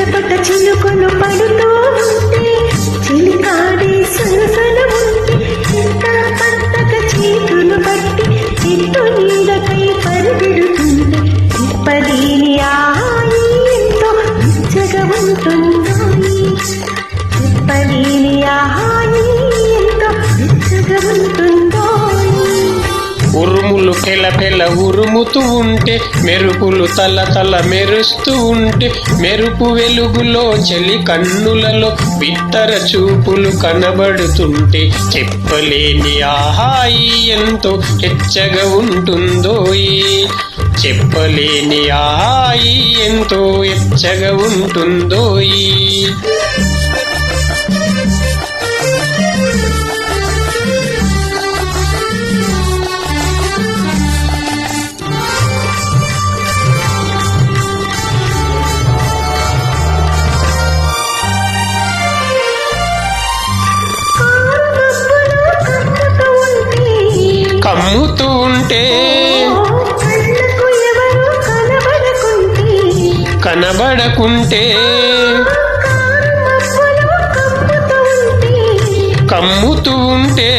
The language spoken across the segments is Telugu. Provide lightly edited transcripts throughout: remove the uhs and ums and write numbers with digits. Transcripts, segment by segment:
చిటపట చిలుకలు పడుతూ ఉంటే చిలికాడే సరసన ఉంటే ఇంత పట్టక చేతులు పట్టి చెట్టు నీడకై పరిగెడుతుంటే ఇప్పదీని ఆయి ఎంతో పిచ్చగా ఉంటుందో ఇప్పదీని ఆయి ఎంతో పిచ్చగా ఉంటుందో. ఉరుములు పెల పెల ఉరుముతూ ఉంటే మెరుపులు తల తల మెరుస్తూ ఉంటే మెరుపు వెలుగులో చలి కన్నులలో బిత్తర చూపులు కనబడుతుంటే చెప్పలేని ఆహాయి ఎంతో హెచ్చగా ఉంటుందోయి చెప్పలేని ఆహాయి ఎంతో హెచ్చగా ఉంటుందోయి. కమ్ముతూ ఉంటే కనబడకుంటే కమ్ముతూ ఉంటే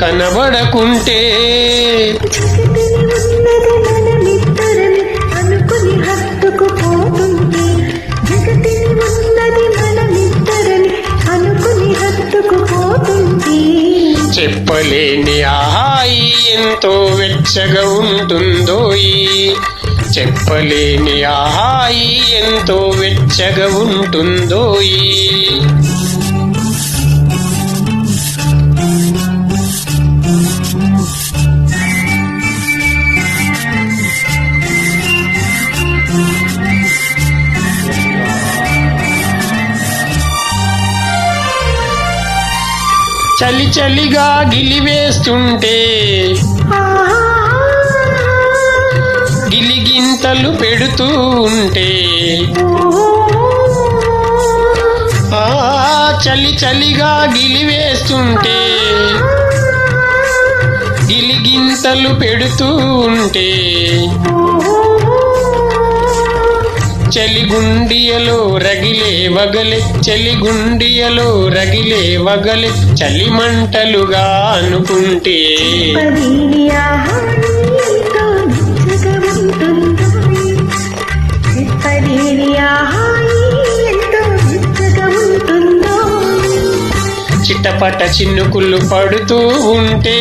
కనబడకుంటే చెప్పలేని ఆహాయి ఎంతో వెచ్చగా ఉంటుందోయి చెప్పలేని ఆహాయి ఎంతో వెచ్చగా ఉంటుందోయి. చలి చలిగా గిలివేస్తుంటే గిలిగింతలు పెడుతూ ఉంటే చలి చలిగా గిలివేస్తుంటే గిలిగింతలు పెడుతూ ఉంటే చలిగుండియలో రగిలే వగలే చలిగుండియలో రగిలే వగలే చలిమంటలుగా అనుకుంటే చిట్టపట చిన్నుకులు పడుతూ ఉంటే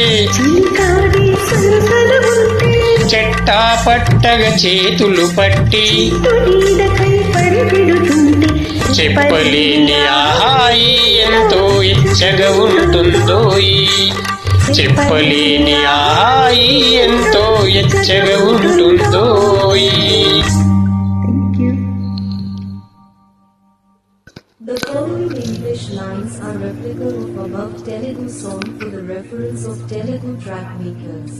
చెట్టా పట్టగా చేతులు పట్టి చెప్పలేని ఆహాయి ఎంతో ఎచ్చగా ఉంటుందోయి చెప్పలేని ఆహాయి ఎంతో ఎచ్చగా ఉంటుందోయి. The following English lines are replica of above Telugu song for the reference of Telugu track makers.